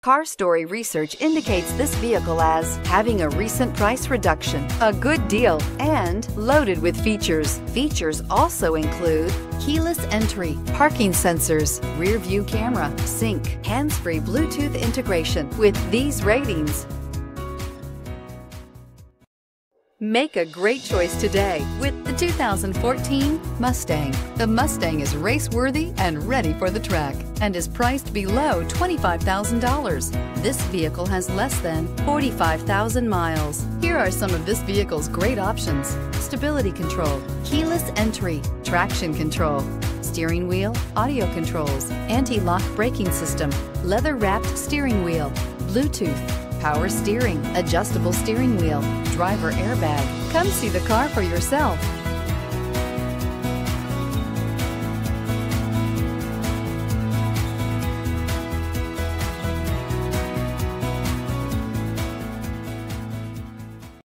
Car Story research indicates this vehicle as having a recent price reduction, a good deal, and loaded with features. Features also include keyless entry, parking sensors, rear view camera, sync, hands-free Bluetooth integration. With these ratings, make a great choice today with the 2014 Mustang. The Mustang is race-worthy and ready for the track and is priced below $25,000. This vehicle has less than 45,000 miles. Here are some of this vehicle's great options: stability control, keyless entry, traction control, steering wheel audio controls, anti-lock braking system, leather-wrapped steering wheel, Bluetooth, power steering, adjustable steering wheel, driver airbag. Come see the car for yourself.